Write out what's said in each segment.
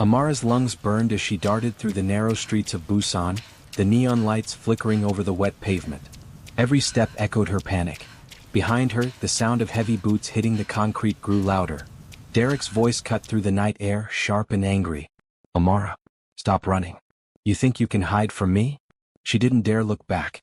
Amara's lungs burned as she darted through the narrow streets of Busan, the neon lights flickering over the wet pavement. Every step echoed her panic. Behind her, the sound of heavy boots hitting the concrete grew louder. Derek's voice cut through the night air, sharp and angry. "Amara, stop running. You think you can hide from me?" She didn't dare look back.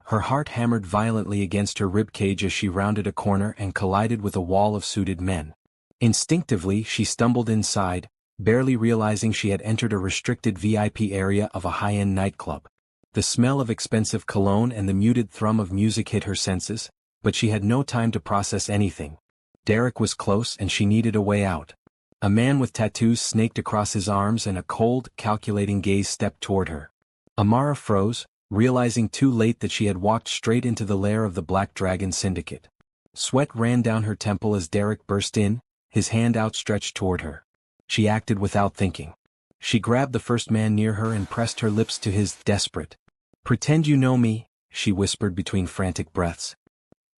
Her heart hammered violently against her ribcage as she rounded a corner and collided with a wall of suited men. Instinctively, she stumbled inside, barely realizing she had entered a restricted VIP area of a high-end nightclub. The smell of expensive cologne and the muted thrum of music hit her senses, but she had no time to process anything. Derek was close and she needed a way out. A man with tattoos snaked across his arms and a cold, calculating gaze stepped toward her. Amara froze, realizing too late that she had walked straight into the lair of the Black Dragon Syndicate. Sweat ran down her temple as Derek burst in, his hand outstretched toward her. She acted without thinking. She grabbed the first man near her and pressed her lips to his, desperate. "Pretend you know me," she whispered between frantic breaths.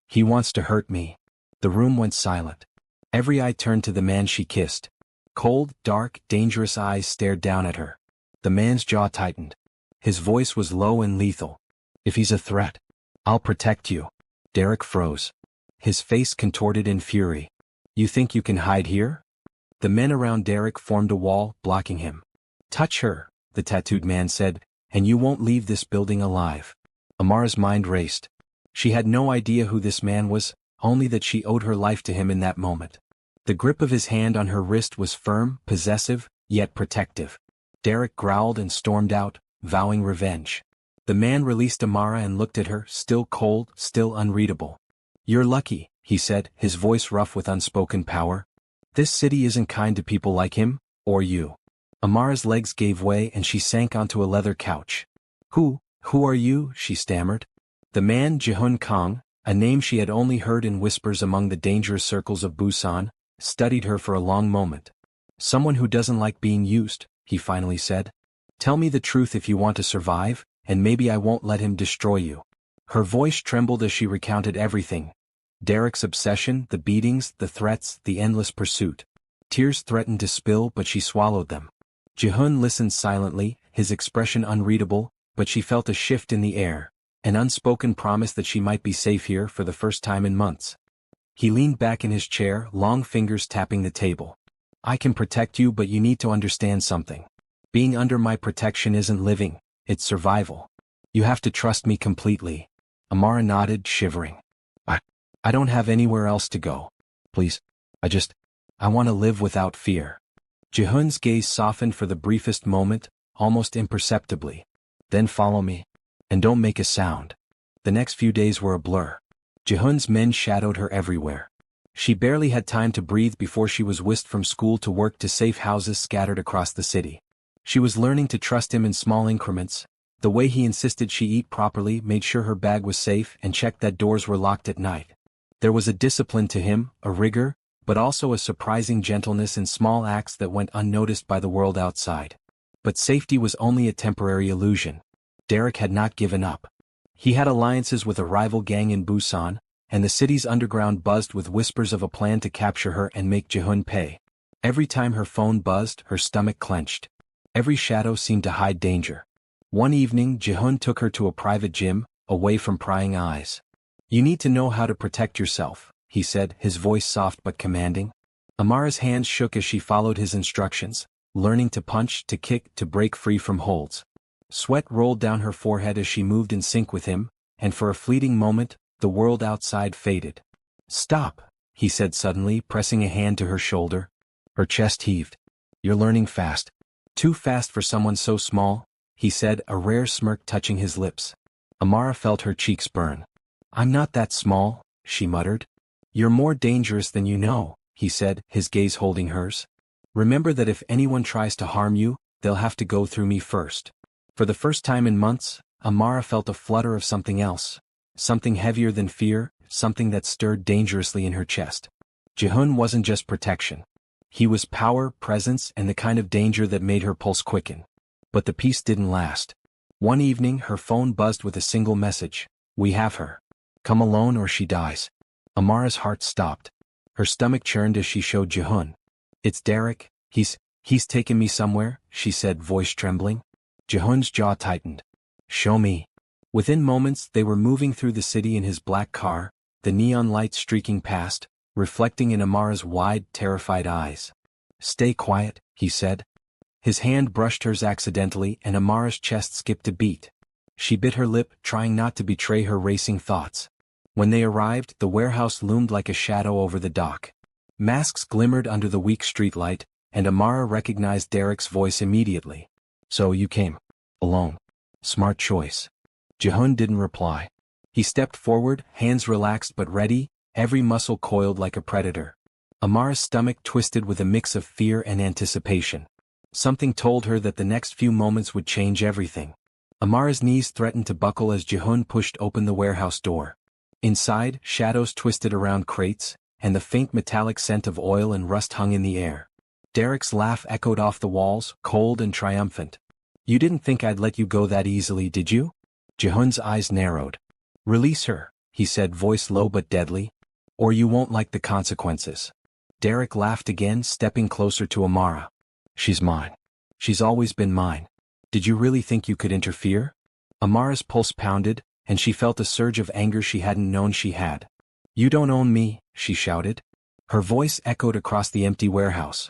"He wants to hurt me." The room went silent. Every eye turned to the man she kissed. Cold, dark, dangerous eyes stared down at her. The man's jaw tightened. His voice was low and lethal. "If he's a threat, I'll protect you." Derek froze. His face contorted in fury. "You think you can hide here?" The men around Derek formed a wall, blocking him. "Touch her," the tattooed man said, "and you won't leave this building alive." Amara's mind raced. She had no idea who this man was, only that she owed her life to him in that moment. The grip of his hand on her wrist was firm, possessive, yet protective. Derek growled and stormed out, vowing revenge. The man released Amara and looked at her, still cold, still unreadable. "You're lucky," he said, his voice rough with unspoken power. "This city isn't kind to people like him, or you." Amara's legs gave way and she sank onto a leather couch. Who are you?" she stammered. The man, Jihoon Kang, a name she had only heard in whispers among the dangerous circles of Busan, studied her for a long moment. "Someone who doesn't like being used," he finally said. "Tell me the truth if you want to survive, and maybe I won't let him destroy you." Her voice trembled as she recounted everything. Derek's obsession, the beatings, the threats, the endless pursuit. Tears threatened to spill, but she swallowed them. Jihoon listened silently, his expression unreadable, but she felt a shift in the air, an unspoken promise that she might be safe here for the first time in months. He leaned back in his chair, long fingers tapping the table. "I can protect you, but you need to understand something. Being under my protection isn't living, it's survival. You have to trust me completely." Amara nodded, shivering. I don't have anywhere else to go. Please, I want to live without fear." Jihoon's gaze softened for the briefest moment, almost imperceptibly. "Then follow me. And don't make a sound." The next few days were a blur. Jihoon's men shadowed her everywhere. She barely had time to breathe before she was whisked from school to work to safe houses scattered across the city. She was learning to trust him in small increments. The way he insisted she eat properly, made sure her bag was safe, and checked that doors were locked at night. There was a discipline to him, a rigor, but also a surprising gentleness in small acts that went unnoticed by the world outside. But safety was only a temporary illusion. Derek had not given up. He had alliances with a rival gang in Busan, and the city's underground buzzed with whispers of a plan to capture her and make Jihoon pay. Every time her phone buzzed, her stomach clenched. Every shadow seemed to hide danger. One evening, Jihoon took her to a private gym, away from prying eyes. "You need to know how to protect yourself," he said, his voice soft but commanding. Amara's hands shook as she followed his instructions, learning to punch, to kick, to break free from holds. Sweat rolled down her forehead as she moved in sync with him, and for a fleeting moment, the world outside faded. "Stop," he said suddenly, pressing a hand to her shoulder. Her chest heaved. "You're learning fast." "Too fast for someone so small," he said, a rare smirk touching his lips. Amara felt her cheeks burn. "I'm not that small," she muttered. "You're more dangerous than you know," he said, his gaze holding hers. "Remember that if anyone tries to harm you, they'll have to go through me first." For the first time in months, Amara felt a flutter of something else. Something heavier than fear, something that stirred dangerously in her chest. Jihoon wasn't just protection. He was power, presence, and the kind of danger that made her pulse quicken. But the peace didn't last. One evening, her phone buzzed with a single message. "We have her. Come alone or she dies." Amara's heart stopped. Her stomach churned as she showed Jihoon. "It's Derek, he's He's taken me somewhere, she said, voice trembling. Jihoon's jaw tightened. Show me. Within moments they were moving through the city in his black car, the neon lights streaking past, reflecting in Amara's wide, terrified eyes. Stay quiet, he said. His hand brushed hers accidentally and Amara's chest skipped a beat. She bit her lip, trying not to betray her racing thoughts. When they arrived, the warehouse loomed like a shadow over the dock. Masks glimmered under the weak streetlight, and Amara recognized Derek's voice immediately. So you came. Alone. Smart choice. Jihoon didn't reply. He stepped forward, hands relaxed but ready, every muscle coiled like a predator. Amara's stomach twisted with a mix of fear and anticipation. Something told her that the next few moments would change everything. Amara's knees threatened to buckle as Jihoon pushed open the warehouse door. Inside, shadows twisted around crates, and the faint metallic scent of oil and rust hung in the air. Derek's laugh echoed off the walls, cold and triumphant. You didn't think I'd let you go that easily, did you? Jihoon's eyes narrowed. Release her, he said, voice low but deadly. Or you won't like the consequences. Derek laughed again, stepping closer to Amara. She's mine. She's always been mine. Did you really think you could interfere? Amara's pulse pounded, and she felt a surge of anger she hadn't known she had. You don't own me, she shouted. Her voice echoed across the empty warehouse.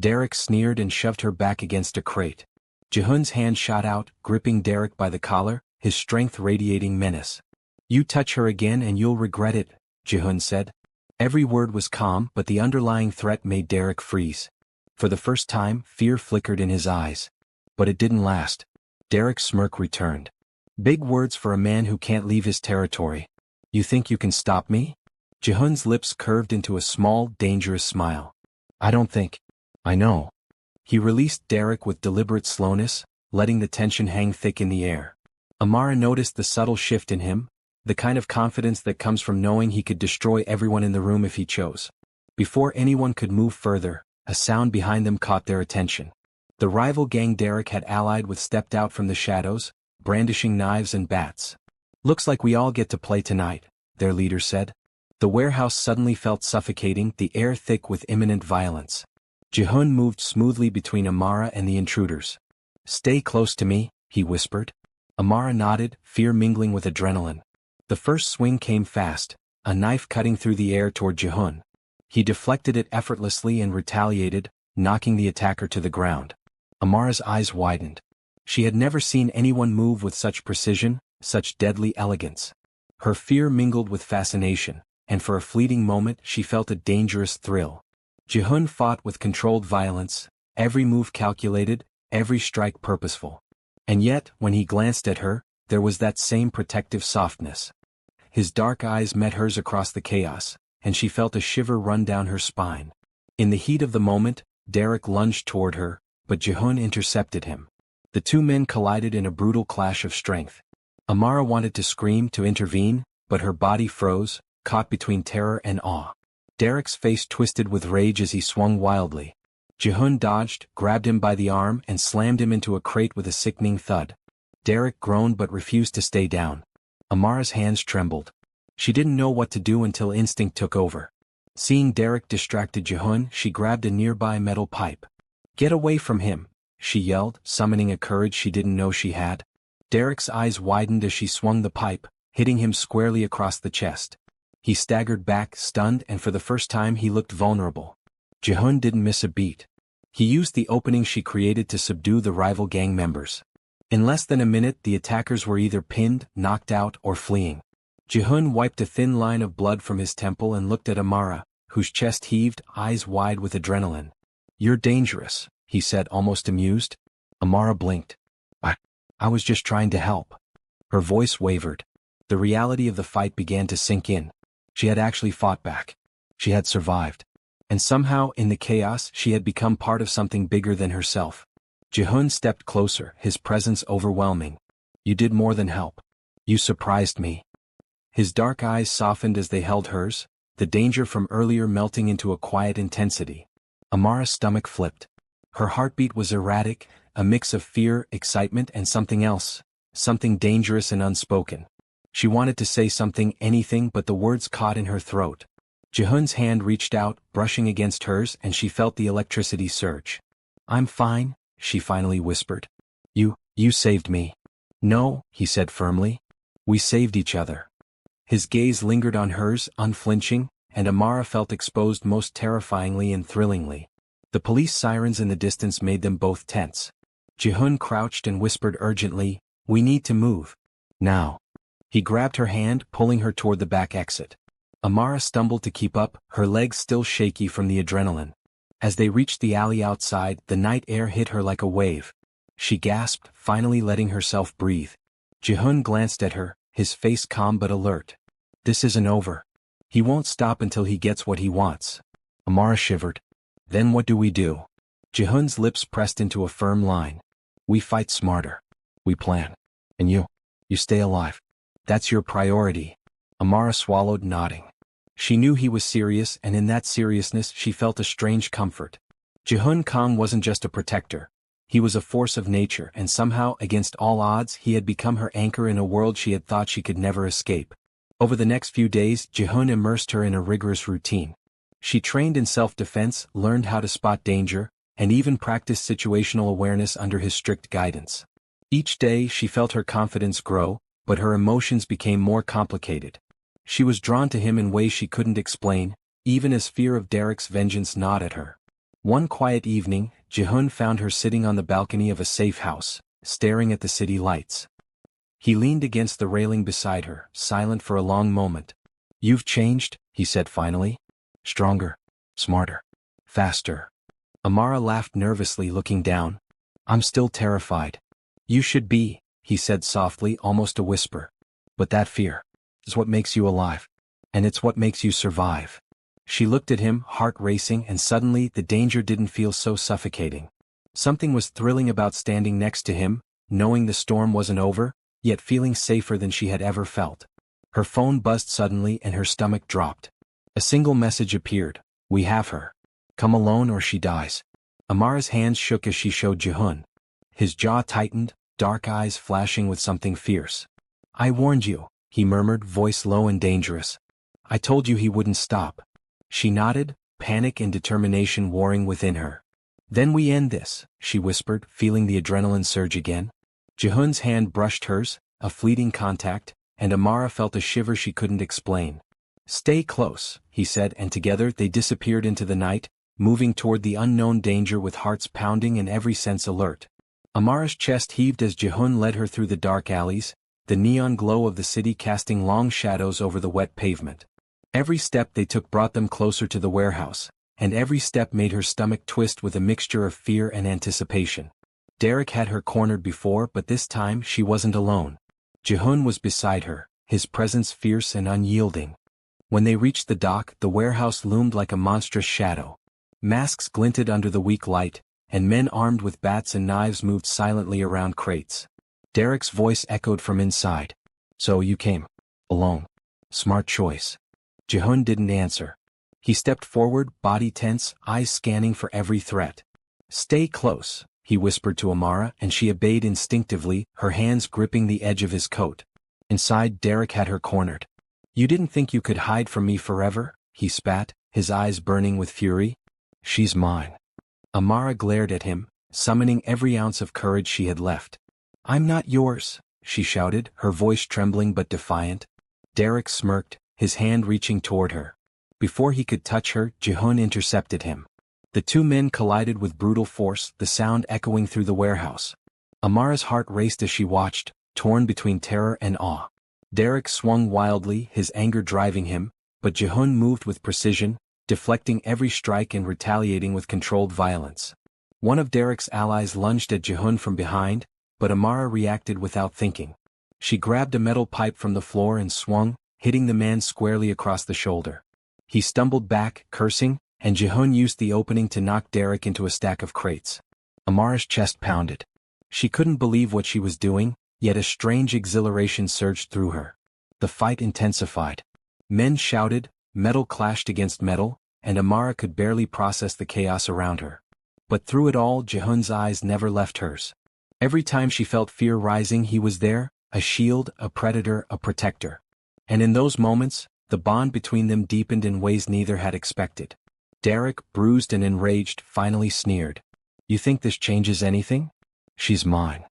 Derek sneered and shoved her back against a crate. Jihoon's hand shot out, gripping Derek by the collar, his strength radiating menace. You touch her again and you'll regret it, Jihoon said. Every word was calm, but the underlying threat made Derek freeze. For the first time, fear flickered in his eyes. But it didn't last. Derek's smirk returned. Big words for a man who can't leave his territory. You think you can stop me? Jihoon's lips curved into a small, dangerous smile. I don't think. I know. He released Derek with deliberate slowness, letting the tension hang thick in the air. Amara noticed the subtle shift in him, the kind of confidence that comes from knowing he could destroy everyone in the room if he chose. Before anyone could move further, a sound behind them caught their attention. The rival gang Derek had allied with stepped out from the shadows, brandishing knives and bats. Looks like we all get to play tonight, their leader said. The warehouse suddenly felt suffocating, the air thick with imminent violence. Jihoon moved smoothly between Amara and the intruders. Stay close to me, he whispered. Amara nodded, fear mingling with adrenaline. The first swing came fast, a knife cutting through the air toward Jihoon. He deflected it effortlessly and retaliated, knocking the attacker to the ground. Amara's eyes widened. She had never seen anyone move with such precision, such deadly elegance. Her fear mingled with fascination, and for a fleeting moment she felt a dangerous thrill. Jihoon fought with controlled violence, every move calculated, every strike purposeful. And yet, when he glanced at her, there was that same protective softness. His dark eyes met hers across the chaos, and she felt a shiver run down her spine. In the heat of the moment, Derek lunged toward her, but Jihoon intercepted him. The two men collided in a brutal clash of strength. Amara wanted to scream, to intervene, but her body froze, caught between terror and awe. Derek's face twisted with rage as he swung wildly. Jihoon dodged, grabbed him by the arm and slammed him into a crate with a sickening thud. Derek groaned but refused to stay down. Amara's hands trembled. She didn't know what to do until instinct took over. Seeing Derek distracted Jihoon, she grabbed a nearby metal pipe. Get away from him, she yelled, summoning a courage she didn't know she had. Derek's eyes widened as she swung the pipe, hitting him squarely across the chest. He staggered back, stunned, and for the first time he looked vulnerable. Jihoon didn't miss a beat. He used the opening she created to subdue the rival gang members. In less than a minute the attackers were either pinned, knocked out, or fleeing. Jihoon wiped a thin line of blood from his temple and looked at Amara, whose chest heaved, eyes wide with adrenaline. You're dangerous, he said, almost amused. Amara blinked. I was just trying to help. Her voice wavered. The reality of the fight began to sink in. She had actually fought back. She had survived. And somehow, in the chaos, she had become part of something bigger than herself. Jihoon stepped closer, his presence overwhelming. You did more than help. You surprised me. His dark eyes softened as they held hers, the danger from earlier melting into a quiet intensity. Amara's stomach flipped. Her heartbeat was erratic, a mix of fear, excitement, and something else, something dangerous and unspoken. She wanted to say something, anything, but the words caught in her throat. Jihoon's hand reached out, brushing against hers, and she felt the electricity surge. I'm fine, she finally whispered. You saved me. No, he said firmly. We saved each other. His gaze lingered on hers, unflinching, and Amara felt exposed most terrifyingly and thrillingly. The police sirens in the distance made them both tense. Jihoon crouched and whispered urgently, "We need to move. Now." He grabbed her hand, pulling her toward the back exit. Amara stumbled to keep up, her legs still shaky from the adrenaline. As they reached the alley outside, the night air hit her like a wave. She gasped, finally letting herself breathe. Jihoon glanced at her, his face calm but alert. This isn't over. He won't stop until he gets what he wants. Amara shivered. Then what do we do? Jihoon's lips pressed into a firm line. We fight smarter. We plan. And you stay alive. That's your priority. Amara swallowed, nodding. She knew he was serious, and in that seriousness she felt a strange comfort. Jihoon Kang wasn't just a protector. He was a force of nature, and somehow, against all odds, he had become her anchor in a world she had thought she could never escape. Over the next few days, Jihoon immersed her in a rigorous routine. She trained in self-defense, learned how to spot danger, and even practiced situational awareness under his strict guidance. Each day she felt her confidence grow, but her emotions became more complicated. She was drawn to him in ways she couldn't explain, even as fear of Derek's vengeance gnawed at her. One quiet evening, Jihoon found her sitting on the balcony of a safe house, staring at the city lights. He leaned against the railing beside her, silent for a long moment. You've changed, he said finally. Stronger, smarter, faster. Amara laughed nervously, looking down. I'm still terrified. You should be, he said softly, almost a whisper. But that fear is what makes you alive. And it's what makes you survive. She looked at him, heart racing, and suddenly the danger didn't feel so suffocating. Something was thrilling about standing next to him, knowing the storm wasn't over, yet feeling safer than she had ever felt. Her phone buzzed suddenly and her stomach dropped. A single message appeared. We have her. Come alone or she dies. Amara's hands shook as she showed Jihoon. His jaw tightened, dark eyes flashing with something fierce. I warned you, he murmured, voice low and dangerous. I told you he wouldn't stop. She nodded, panic and determination warring within her. Then we end this, she whispered, feeling the adrenaline surge again. Jihoon's hand brushed hers, a fleeting contact, and Amara felt a shiver she couldn't explain. Stay close, he said, and together they disappeared into the night, moving toward the unknown danger with hearts pounding and every sense alert. Amara's chest heaved as Jihoon led her through the dark alleys, the neon glow of the city casting long shadows over the wet pavement. Every step they took brought them closer to the warehouse, and every step made her stomach twist with a mixture of fear and anticipation. Derek had her cornered before, but this time she wasn't alone. Jihoon was beside her, his presence fierce and unyielding. When they reached the dock, the warehouse loomed like a monstrous shadow. Masks glinted under the weak light, and men armed with bats and knives moved silently around crates. Derek's voice echoed from inside. So you came. Alone. Smart choice. Jihoon didn't answer. He stepped forward, body tense, eyes scanning for every threat. Stay close, he whispered to Amara, and she obeyed instinctively, her hands gripping the edge of his coat. Inside, Derek had her cornered. You didn't think you could hide from me forever? He spat, his eyes burning with fury. She's mine. Amara glared at him, summoning every ounce of courage she had left. I'm not yours, she shouted, her voice trembling but defiant. Derek smirked, his hand reaching toward her. Before he could touch her, Jihoon intercepted him. The two men collided with brutal force, the sound echoing through the warehouse. Amara's heart raced as she watched, torn between terror and awe. Derek swung wildly, his anger driving him, but Jihoon moved with precision, deflecting every strike and retaliating with controlled violence. One of Derek's allies lunged at Jihoon from behind, but Amara reacted without thinking. She grabbed a metal pipe from the floor and swung, hitting the man squarely across the shoulder. He stumbled back, cursing, and Jihoon used the opening to knock Derek into a stack of crates. Amara's chest pounded. She couldn't believe what she was doing, yet a strange exhilaration surged through her. The fight intensified. Men shouted, metal clashed against metal, and Amara could barely process the chaos around her. But through it all, Jihoon's eyes never left hers. Every time she felt fear rising, he was there, a shield, a predator, a protector. And in those moments, the bond between them deepened in ways neither had expected. Derek, bruised and enraged, finally sneered. You think this changes anything? She's mine.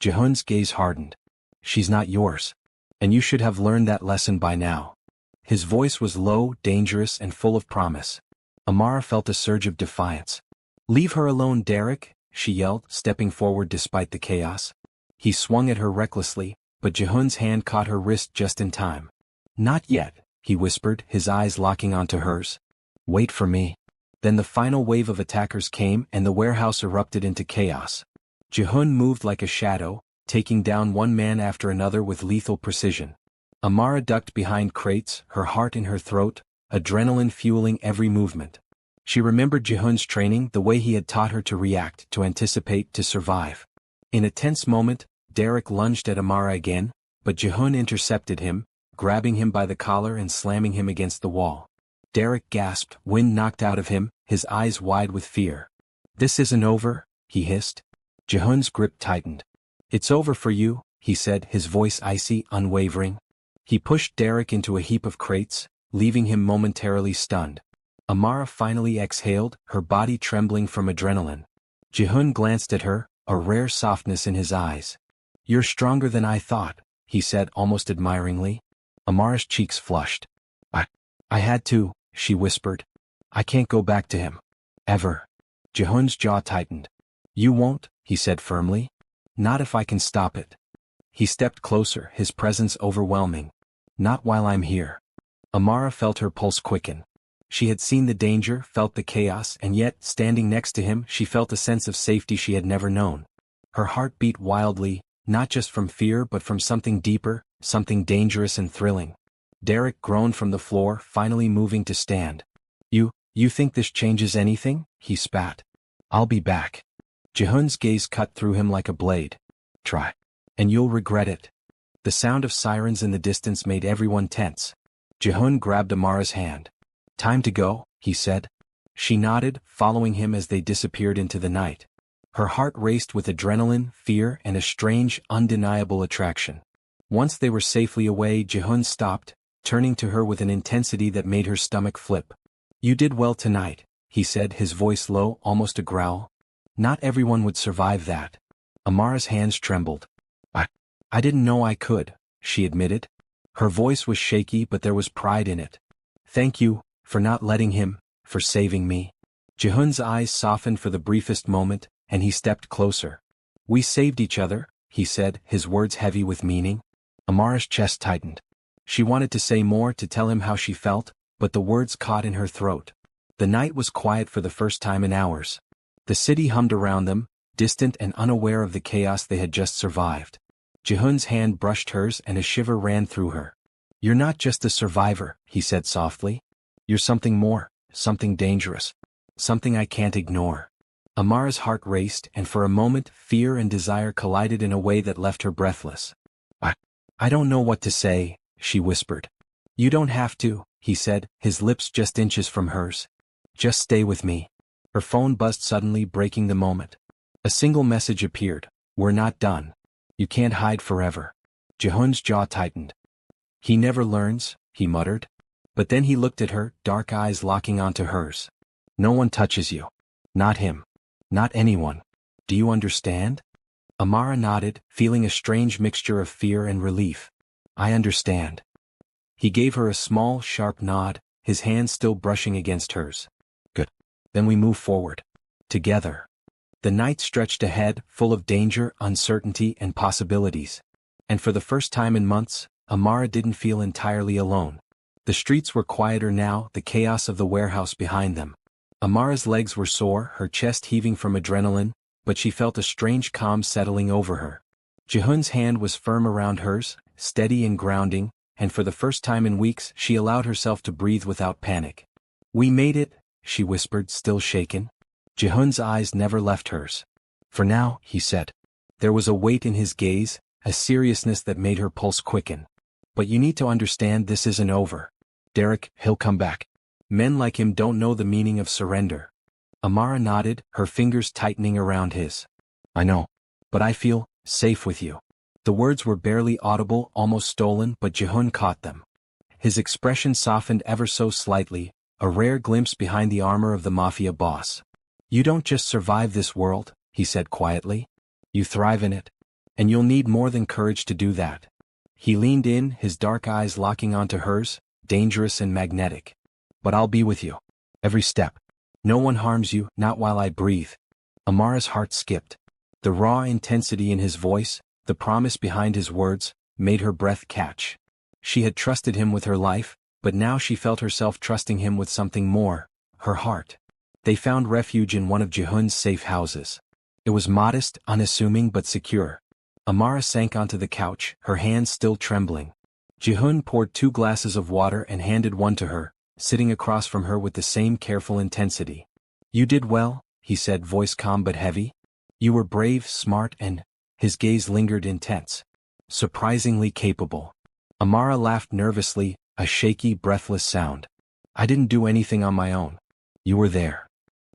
Jihoon's gaze hardened. She's not yours. And you should have learned that lesson by now. His voice was low, dangerous, and full of promise. Amara felt a surge of defiance. Leave her alone, Derek, she yelled, stepping forward despite the chaos. He swung at her recklessly, but Jihoon's hand caught her wrist just in time. Not yet, he whispered, his eyes locking onto hers. Wait for me. Then the final wave of attackers came and the warehouse erupted into chaos. Jihoon moved like a shadow, taking down one man after another with lethal precision. Amara ducked behind crates, her heart in her throat, adrenaline fueling every movement. She remembered Jihoon's training, the way he had taught her to react, to anticipate, to survive. In a tense moment, Derek lunged at Amara again, but Jihoon intercepted him, grabbing him by the collar and slamming him against the wall. Derek gasped, wind knocked out of him, his eyes wide with fear. This isn't over, he hissed. Jihoon's grip tightened. It's over for you, he said, his voice icy, unwavering. He pushed Derek into a heap of crates, leaving him momentarily stunned. Amara finally exhaled, her body trembling from adrenaline. Jihoon glanced at her, a rare softness in his eyes. You're stronger than I thought, he said almost admiringly. Amara's cheeks flushed. I had to, she whispered. I can't go back to him. Ever. Jihoon's jaw tightened. You won't, he said firmly. Not if I can stop it. He stepped closer, his presence overwhelming. Not while I'm here. Amara felt her pulse quicken. She had seen the danger, felt the chaos, and yet, standing next to him, she felt a sense of safety she had never known. Her heart beat wildly, not just from fear but from something deeper, something dangerous and thrilling. Derek groaned from the floor, finally moving to stand. You think this changes anything? He spat. I'll be back. Jihoon's gaze cut through him like a blade. Try. And you'll regret it. The sound of sirens in the distance made everyone tense. Jihoon grabbed Amara's hand. Time to go, he said. She nodded, following him as they disappeared into the night. Her heart raced with adrenaline, fear, and a strange, undeniable attraction. Once they were safely away, Jihoon stopped, turning to her with an intensity that made her stomach flip. You did well tonight, he said, his voice low, almost a growl. Not everyone would survive that. Amara's hands trembled. I didn't know I could, she admitted. Her voice was shaky, but there was pride in it. Thank you, for not letting him, for saving me. Jihoon's eyes softened for the briefest moment, and he stepped closer. We saved each other, he said, his words heavy with meaning. Amara's chest tightened. She wanted to say more, to tell him how she felt, but the words caught in her throat. The night was quiet for the first time in hours. The city hummed around them, distant and unaware of the chaos they had just survived. Jihoon's hand brushed hers and a shiver ran through her. You're not just a survivor, he said softly. You're something more, something dangerous. Something I can't ignore. Amara's heart raced, and for a moment fear and desire collided in a way that left her breathless. I don't know what to say, she whispered. You don't have to, he said, his lips just inches from hers. Just stay with me. Her phone buzzed suddenly, breaking the moment. A single message appeared. We're not done. You can't hide forever. Jihoon's jaw tightened. He never learns, he muttered. But then he looked at her, dark eyes locking onto hers. No one touches you. Not him. Not anyone. Do you understand? Amara nodded, feeling a strange mixture of fear and relief. I understand. He gave her a small, sharp nod, his hand still brushing against hers. Good. Then we move forward. Together. The night stretched ahead, full of danger, uncertainty, and possibilities. And for the first time in months, Amara didn't feel entirely alone. The streets were quieter now, the chaos of the warehouse behind them. Amara's legs were sore, her chest heaving from adrenaline, but she felt a strange calm settling over her. Jihoon's hand was firm around hers, steady and grounding, and for the first time in weeks she allowed herself to breathe without panic. We made it, she whispered, still shaken. Jihoon's eyes never left hers. For now, he said. There was a weight in his gaze, a seriousness that made her pulse quicken. But you need to understand this isn't over. Derek, he'll come back. Men like him don't know the meaning of surrender. Amara nodded, her fingers tightening around his. I know. But I feel safe with you. The words were barely audible, almost stolen, but Jihoon caught them. His expression softened ever so slightly, a rare glimpse behind the armor of the Mafia boss. You don't just survive this world, he said quietly. You thrive in it. And you'll need more than courage to do that. He leaned in, his dark eyes locking onto hers, dangerous and magnetic. But I'll be with you. Every step. No one harms you, not while I breathe. Amara's heart skipped. The raw intensity in his voice, the promise behind his words, made her breath catch. She had trusted him with her life, but now she felt herself trusting him with something more, her heart. They found refuge in one of Jihoon's safe houses. It was modest, unassuming but secure. Amara sank onto the couch, her hands still trembling. Jihoon poured 2 glasses of water and handed one to her, sitting across from her with the same careful intensity. You did well, he said, voice calm but heavy. You were brave, smart and, his gaze lingered intense. Surprisingly capable. Amara laughed nervously, a shaky, breathless sound. I didn't do anything on my own. You were there.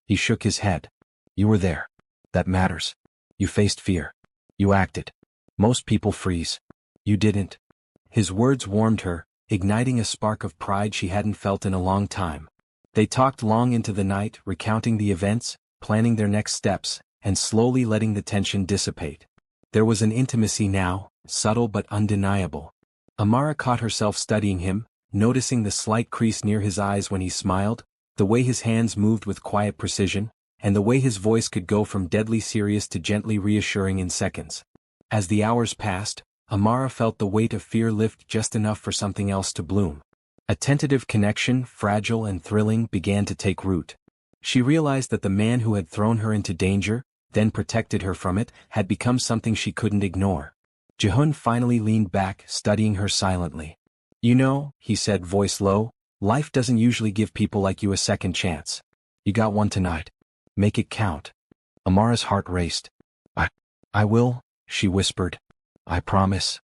He shook his head. You were there. That matters. You faced fear. You acted. Most people freeze. You didn't. His words warmed her, igniting a spark of pride she hadn't felt in a long time. They talked long into the night, recounting the events, planning their next steps, and slowly letting the tension dissipate. There was an intimacy now, subtle but undeniable. Amara caught herself studying him, noticing the slight crease near his eyes when he smiled, the way his hands moved with quiet precision, and the way his voice could go from deadly serious to gently reassuring in seconds. As the hours passed, Amara felt the weight of fear lift just enough for something else to bloom. A tentative connection, fragile and thrilling, began to take root. She realized that the man who had thrown her into danger, then protected her from it, had become something she couldn't ignore. Jihoon finally leaned back, studying her silently. You know, he said, voice low, life doesn't usually give people like you a second chance. You got one tonight. Make it count. Amara's heart raced. I will, she whispered. I promise.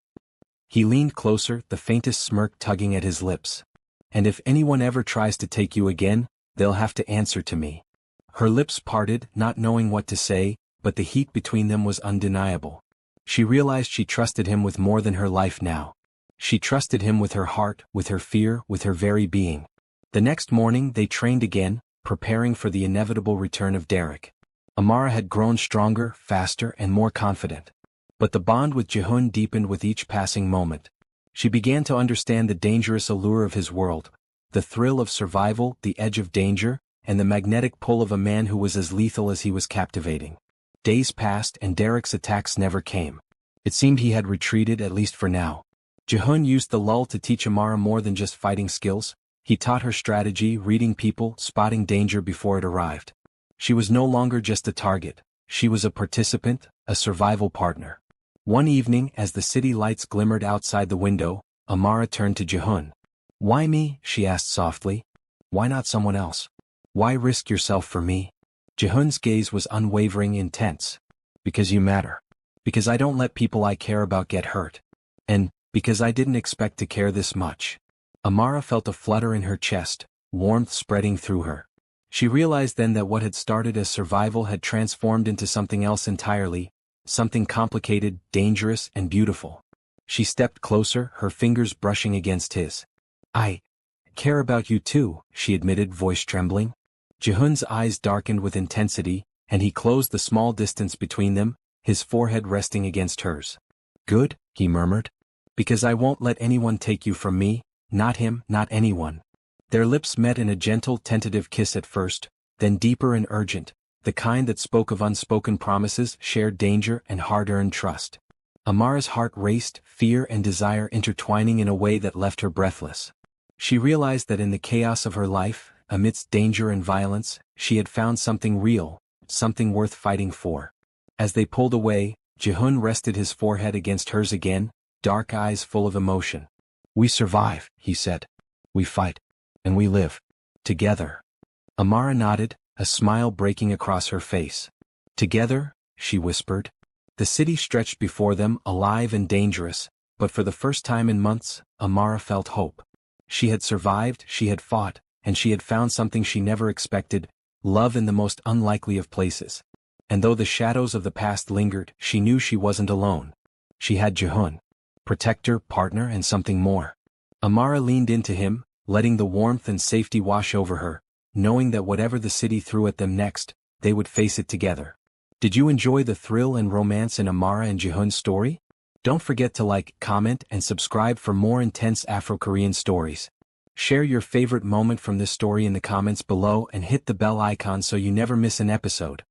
He leaned closer, the faintest smirk tugging at his lips. And if anyone ever tries to take you again, they'll have to answer to me. Her lips parted, not knowing what to say, but the heat between them was undeniable. She realized she trusted him with more than her life now. She trusted him with her heart, with her fear, with her very being. The next morning they trained again, preparing for the inevitable return of Derek. Amara had grown stronger, faster, and more confident. But the bond with Jihoon deepened with each passing moment. She began to understand the dangerous allure of his world, the thrill of survival, the edge of danger, and the magnetic pull of a man who was as lethal as he was captivating. Days passed and Derek's attacks never came. It seemed he had retreated, at least for now. Jihoon used the lull to teach Amara more than just fighting skills. He taught her strategy, reading people, spotting danger before it arrived. She was no longer just a target. She was a participant, a survival partner. One evening, as the city lights glimmered outside the window, Amara turned to Jihoon. Why me? She asked softly. Why not someone else? Why risk yourself for me? Jihoon's gaze was unwavering, intense. Because you matter. Because I don't let people I care about get hurt. And, because I didn't expect to care this much. Amara felt a flutter in her chest, warmth spreading through her. She realized then that what had started as survival had transformed into something else entirely, something complicated, dangerous, and beautiful. She stepped closer, her fingers brushing against his. I care about you too, she admitted, voice trembling. Jihoon's eyes darkened with intensity, and he closed the small distance between them, his forehead resting against hers. Good, he murmured. Because I won't let anyone take you from me, not him, not anyone. Their lips met in a gentle, tentative kiss at first, then deeper and urgent, the kind that spoke of unspoken promises, shared danger, and hard-earned trust. Amara's heart raced, fear and desire intertwining in a way that left her breathless. She realized that in the chaos of her life, amidst danger and violence, she had found something real, something worth fighting for. As they pulled away, Jihoon rested his forehead against hers again, dark eyes full of emotion. We survive, he said. We fight. And we live. Together. Amara nodded, a smile breaking across her face. Together, she whispered. The city stretched before them, alive and dangerous, but for the first time in months, Amara felt hope. She had survived, she had fought, and she had found something she never expected, love in the most unlikely of places. And though the shadows of the past lingered, she knew she wasn't alone. She had Jihoon. Protector, partner, and something more. Amara leaned into him, letting the warmth and safety wash over her, knowing that whatever the city threw at them next, they would face it together. Did you enjoy the thrill and romance in Amara and Jihoon's story? Don't forget to like, comment, and subscribe for more intense Afro-Korean stories. Share your favorite moment from this story in the comments below and hit the bell icon so you never miss an episode.